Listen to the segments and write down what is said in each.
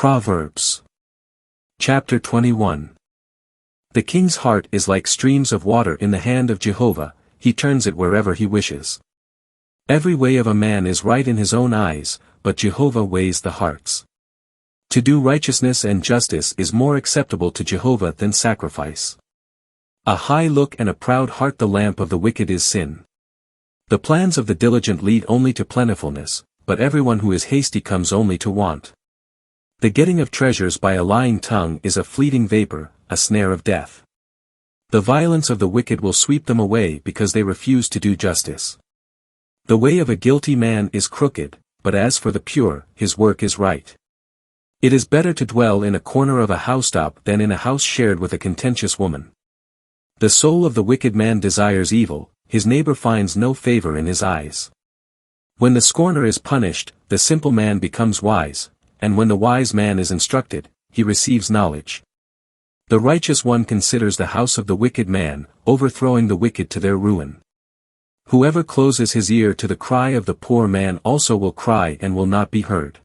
Proverbs Chapter 21. The king's heart is like streams of water in the hand of Jehovah, he turns it wherever he wishes. Every way of a man is right in his own eyes, but Jehovah weighs the hearts. To do righteousness and justice is more acceptable to Jehovah than sacrifice. A high look and a proud heart, the lamp of the wicked is sin. The plans of the diligent lead only to plentifulness, but everyone who is hasty comes only to want. The getting of treasures by a lying tongue is a fleeting vapor, a snare of death. The violence of the wicked will sweep them away because they refuse to do justice. The way of a guilty man is crooked, but as for the pure, his work is right. It is better to dwell in a corner of a housetop than in a house shared with a contentious woman. The soul of the wicked man desires evil, his neighbor finds no favor in his eyes. When the scorner is punished, the simple man becomes wise, and when the wise man is instructed, he receives knowledge. The righteous one considers the house of the wicked man, overthrowing the wicked to their ruin. Whoever closes his ear to the cry of the poor man also will cry and will not be heard.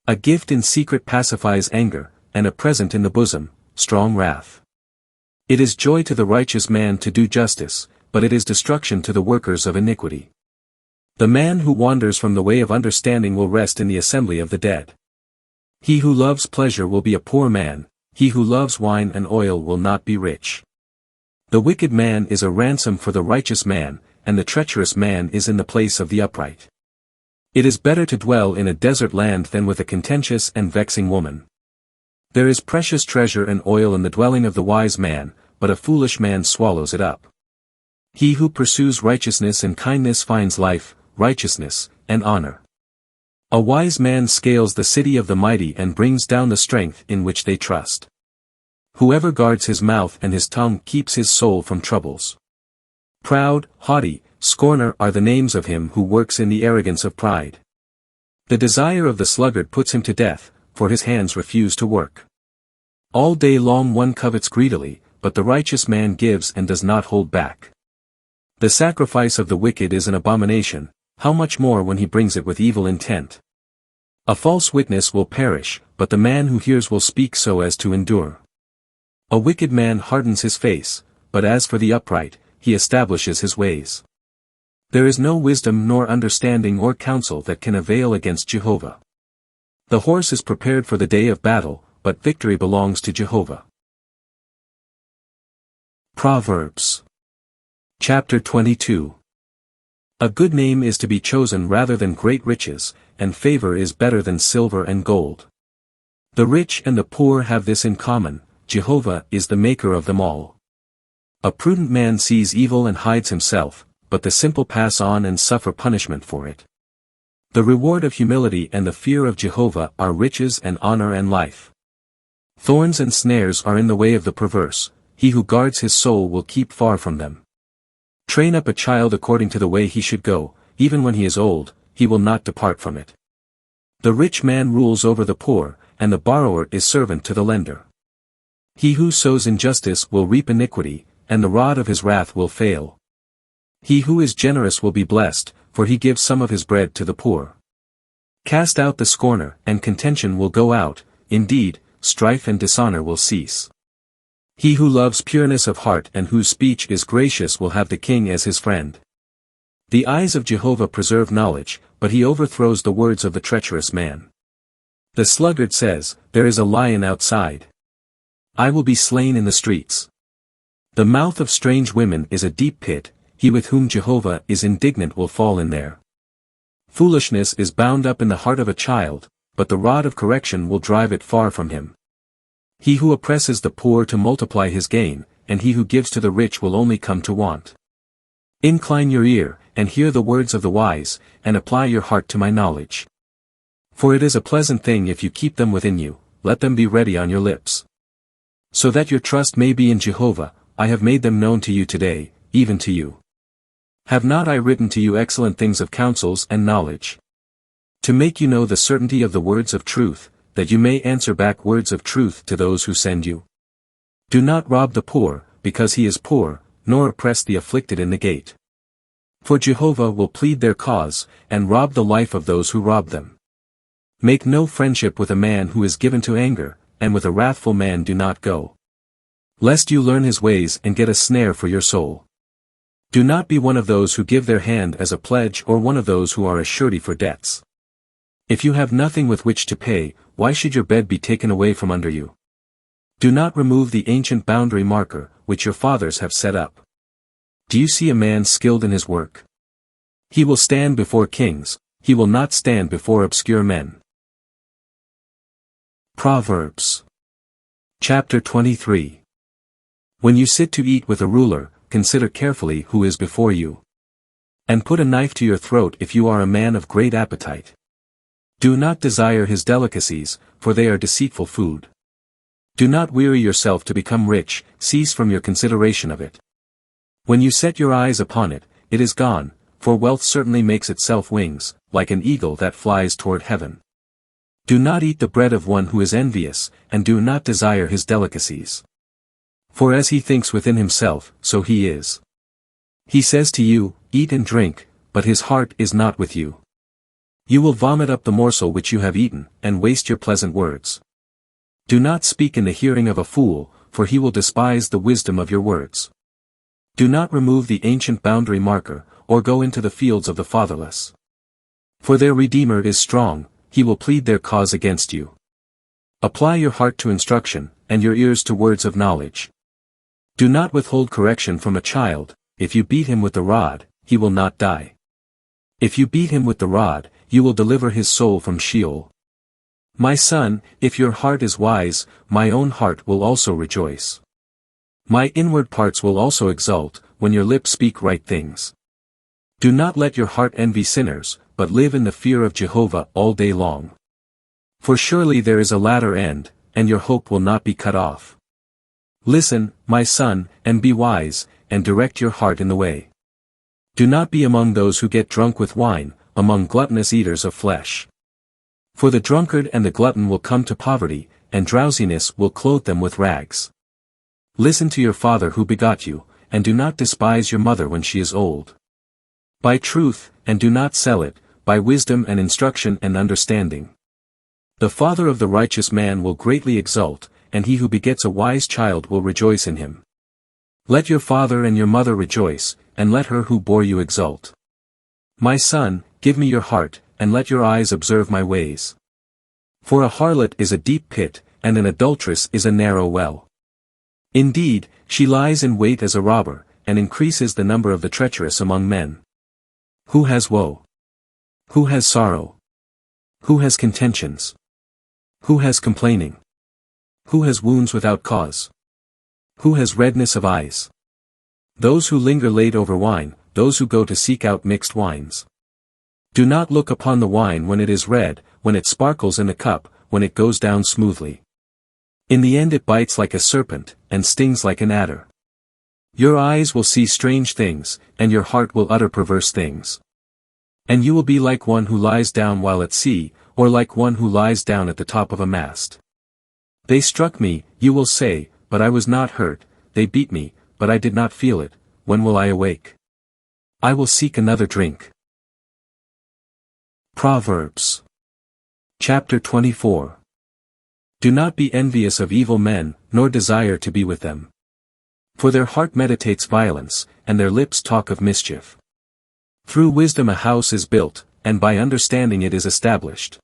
A gift in secret pacifies anger, and a present in the bosom, strong wrath. It is joy to the righteous man to do justice, but it is destruction to the workers of iniquity. The man who wanders from the way of understanding will rest in the assembly of the dead. He who loves pleasure will be a poor man, he who loves wine and oil will not be rich. The wicked man is a ransom for the righteous man, and the treacherous man is in the place of the upright. It is better to dwell in a desert land than with a contentious and vexing woman. There is precious treasure and oil in the dwelling of the wise man, but a foolish man swallows it up. He who pursues righteousness and kindness finds life, righteousness, and honor. A wise man scales the city of the mighty and brings down the strength in which they trust. Whoever guards his mouth and his tongue keeps his soul from troubles. Proud, haughty, scorner are the names of him who works in the arrogance of pride. The desire of the sluggard puts him to death, for his hands refuse to work. All day long one covets greedily, but the righteous man gives and does not hold back. The sacrifice of the wicked is an abomination, how much more when he brings it with evil intent. A false witness will perish, but the man who hears will speak so as to endure. A wicked man hardens his face, but as for the upright, he establishes his ways. There is no wisdom nor understanding or counsel that can avail against Jehovah. The horse is prepared for the day of battle, but victory belongs to Jehovah. Proverbs Chapter 22. A good name is to be chosen rather than great riches, and favor is better than silver and gold. The rich and the poor have this in common, Jehovah is the maker of them all. A prudent man sees evil and hides himself, but the simple pass on and suffer punishment for it. The reward of humility and the fear of Jehovah are riches and honor and life. Thorns and snares are in the way of the perverse, he who guards his soul will keep far from them. Train up a child according to the way he should go, even when he is old, he will not depart from it. The rich man rules over the poor, and the borrower is servant to the lender. He who sows injustice will reap iniquity, and the rod of his wrath will fail. He who is generous will be blessed, for he gives some of his bread to the poor. Cast out the scorner, and contention will go out, indeed, strife and dishonor will cease. He who loves pureness of heart and whose speech is gracious will have the king as his friend. The eyes of Jehovah preserve knowledge, but he overthrows the words of the treacherous man. The sluggard says, "There is a lion outside. I will be slain in the streets." The mouth of strange women is a deep pit, he with whom Jehovah is indignant will fall in there. Foolishness is bound up in the heart of a child, but the rod of correction will drive it far from him. He who oppresses the poor to multiply his gain, and he who gives to the rich will only come to want. Incline your ear, and hear the words of the wise, and apply your heart to my knowledge. For it is a pleasant thing if you keep them within you, let them be ready on your lips. So that your trust may be in Jehovah, I have made them known to you today, even to you. Have not I written to you excellent things of counsels and knowledge? To make you know the certainty of the words of truth, that you may answer back words of truth to those who send you. Do not rob the poor, because he is poor, nor oppress the afflicted in the gate. For Jehovah will plead their cause, and rob the life of those who rob them. Make no friendship with a man who is given to anger, and with a wrathful man do not go. Lest you learn his ways and get a snare for your soul. Do not be one of those who give their hand as a pledge or one of those who are a surety for debts. If you have nothing with which to pay, why should your bed be taken away from under you? Do not remove the ancient boundary marker, which your fathers have set up. Do you see a man skilled in his work? He will stand before kings, he will not stand before obscure men. Proverbs Chapter 23. When you sit to eat with a ruler, consider carefully who is before you. And put a knife to your throat if you are a man of great appetite. Do not desire his delicacies, for they are deceitful food. Do not weary yourself to become rich, cease from your consideration of it. When you set your eyes upon it, it is gone, for wealth certainly makes itself wings, like an eagle that flies toward heaven. Do not eat the bread of one who is envious, and do not desire his delicacies. For as he thinks within himself, so he is. He says to you, eat and drink, but his heart is not with you. You will vomit up the morsel which you have eaten, and waste your pleasant words. Do not speak in the hearing of a fool, for he will despise the wisdom of your words. Do not remove the ancient boundary marker, or go into the fields of the fatherless. For their Redeemer is strong, he will plead their cause against you. Apply your heart to instruction, and your ears to words of knowledge. Do not withhold correction from a child. If you beat him with the rod, he will not die. If you beat him with the rod, you will deliver his soul from Sheol. My son, if your heart is wise, my own heart will also rejoice. My inward parts will also exult, when your lips speak right things. Do not let your heart envy sinners, but live in the fear of Jehovah all day long. For surely there is a latter end, and your hope will not be cut off. Listen, my son, and be wise, and direct your heart in the way. Do not be among those who get drunk with wine, among gluttonous eaters of flesh. For the drunkard and the glutton will come to poverty, and drowsiness will clothe them with rags. Listen to your father who begot you, and do not despise your mother when she is old. Buy truth, and do not sell it, by wisdom and instruction and understanding. The father of the righteous man will greatly exult, and he who begets a wise child will rejoice in him. Let your father and your mother rejoice, and let her who bore you exult. My son, give me your heart, and let your eyes observe my ways. For a harlot is a deep pit, and an adulteress is a narrow well. Indeed, she lies in wait as a robber, and increases the number of the treacherous among men. Who has woe? Who has sorrow? Who has contentions? Who has complaining? Who has wounds without cause? Who has redness of eyes? Those who linger late over wine, those who go to seek out mixed wines. Do not look upon the wine when it is red, when it sparkles in the cup, when it goes down smoothly. In the end it bites like a serpent, and stings like an adder. Your eyes will see strange things, and your heart will utter perverse things. And you will be like one who lies down while at sea, or like one who lies down at the top of a mast. They struck me, you will say, but I was not hurt, they beat me, but I did not feel it. When will I awake? I will seek another drink. Proverbs Chapter 24. Do not be envious of evil men, nor desire to be with them. For their heart meditates violence, and their lips talk of mischief. Through wisdom a house is built, and by understanding it is established.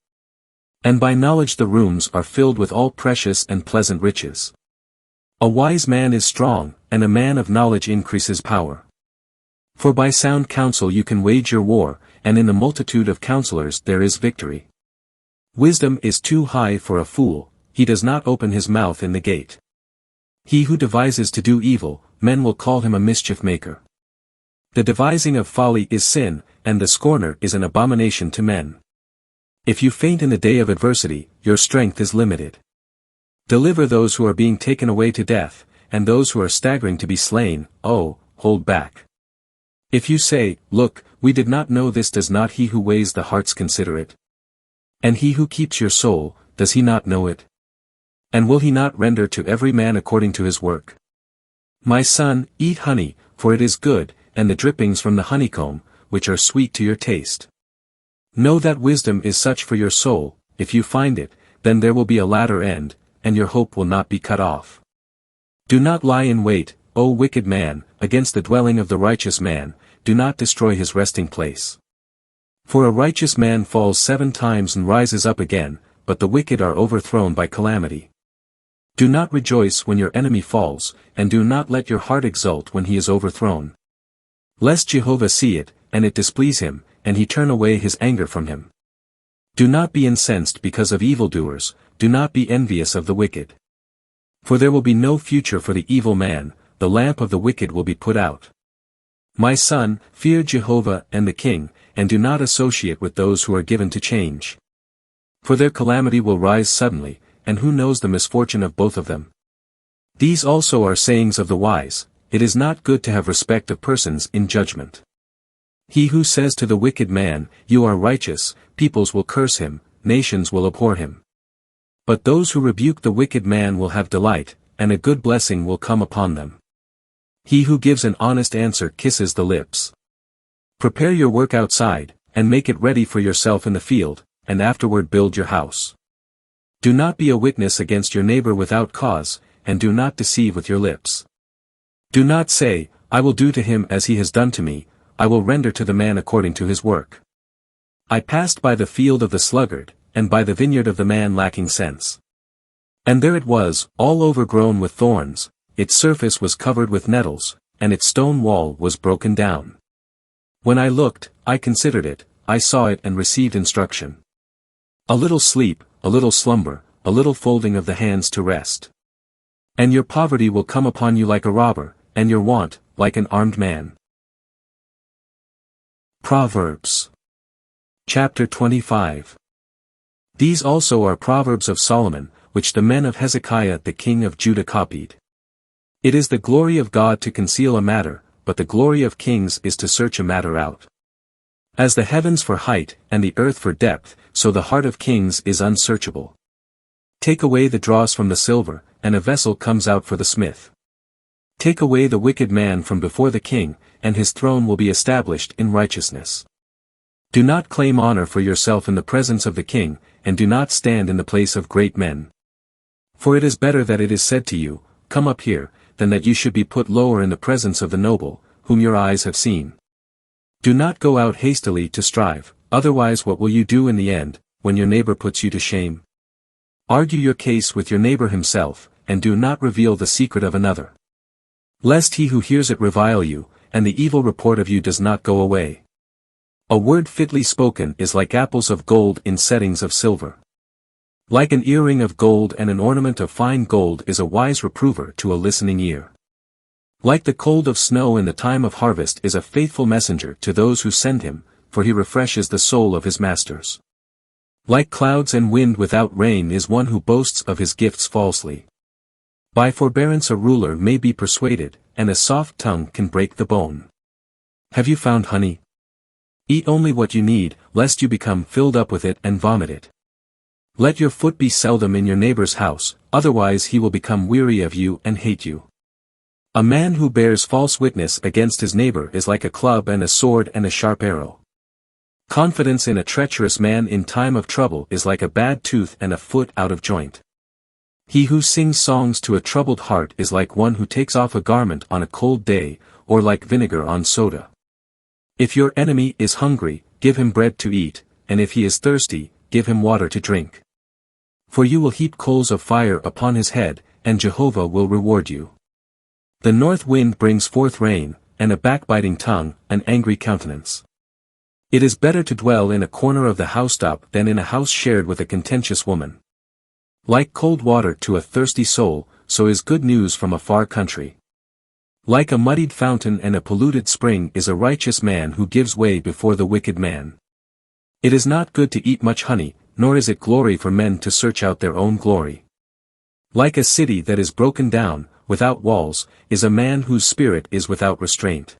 And by knowledge the rooms are filled with all precious and pleasant riches. A wise man is strong, and a man of knowledge increases power. For by sound counsel you can wage your war, and in the multitude of counselors there is victory. Wisdom is too high for a fool, he does not open his mouth in the gate. He who devises to do evil, men will call him a mischief maker. The devising of folly is sin, and the scorner is an abomination to men. If you faint in the day of adversity, your strength is limited. Deliver those who are being taken away to death, and those who are staggering to be slain, oh, hold back. If you say, look, we did not know this, does not he who weighs the hearts consider it? And he who keeps your soul, does he not know it? And will he not render to every man according to his work? My son, eat honey, for it is good, and the drippings from the honeycomb, which are sweet to your taste. Know that wisdom is such for your soul, if you find it, then there will be a latter end, and your hope will not be cut off. Do not lie in wait, O wicked man, against the dwelling of the righteous man, do not destroy his resting place. For a righteous man falls 7 times and rises up again, but the wicked are overthrown by calamity. Do not rejoice when your enemy falls, and do not let your heart exult when he is overthrown. Lest Jehovah see it, and it displease him, and he turn away his anger from him. Do not be incensed because of evildoers, do not be envious of the wicked. For there will be no future for the evil man, the lamp of the wicked will be put out. My son, fear Jehovah and the king, and do not associate with those who are given to change. For their calamity will rise suddenly, and who knows the misfortune of both of them? These also are sayings of the wise, it is not good to have respect of persons in judgment. He who says to the wicked man, you are righteous, peoples will curse him, nations will abhor him. But those who rebuke the wicked man will have delight, and a good blessing will come upon them. He who gives an honest answer kisses the lips. Prepare your work outside, and make it ready for yourself in the field, and afterward build your house. Do not be a witness against your neighbor without cause, and do not deceive with your lips. Do not say, I will do to him as he has done to me, I will render to the man according to his work. I passed by the field of the sluggard, and by the vineyard of the man lacking sense. And there it was, all overgrown with thorns, its surface was covered with nettles, and its stone wall was broken down. When I looked, I considered it, I saw it and received instruction. A little sleep, a little slumber, a little folding of the hands to rest. And your poverty will come upon you like a robber, and your want, like an armed man. Proverbs Chapter 25. These also are Proverbs of Solomon, which the men of Hezekiah the king of Judah copied. It is the glory of God to conceal a matter, but the glory of kings is to search a matter out. As the heavens for height, and the earth for depth, so the heart of kings is unsearchable. Take away the dross from the silver, and a vessel comes out for the smith. Take away the wicked man from before the king, and his throne will be established in righteousness. Do not claim honor for yourself in the presence of the king, and do not stand in the place of great men. For it is better that it is said to you, come up here, than that you should be put lower in the presence of the noble, whom your eyes have seen. Do not go out hastily to strive, otherwise what will you do in the end, when your neighbor puts you to shame? Argue your case with your neighbor himself, and do not reveal the secret of another. Lest he who hears it revile you, and the evil report of you does not go away. A word fitly spoken is like apples of gold in settings of silver. Like an earring of gold and an ornament of fine gold is a wise reprover to a listening ear. Like the cold of snow in the time of harvest is a faithful messenger to those who send him, for he refreshes the soul of his masters. Like clouds and wind without rain is one who boasts of his gifts falsely. By forbearance a ruler may be persuaded, and a soft tongue can break the bone. Have you found honey? Eat only what you need, lest you become filled up with it and vomit it. Let your foot be seldom in your neighbor's house, otherwise he will become weary of you and hate you. A man who bears false witness against his neighbor is like a club and a sword and a sharp arrow. Confidence in a treacherous man in time of trouble is like a bad tooth and a foot out of joint. He who sings songs to a troubled heart is like one who takes off a garment on a cold day, or like vinegar on soda. If your enemy is hungry, give him bread to eat, and if he is thirsty, give him water to drink. For you will heap coals of fire upon his head, and Jehovah will reward you. The north wind brings forth rain, and a backbiting tongue, an angry countenance. It is better to dwell in a corner of the housetop than in a house shared with a contentious woman. Like cold water to a thirsty soul, so is good news from a far country. Like a muddied fountain and a polluted spring is a righteous man who gives way before the wicked man. It is not good to eat much honey, nor is it glory for men to search out their own glory. Like a city that is broken down, without walls, is a man whose spirit is without restraint.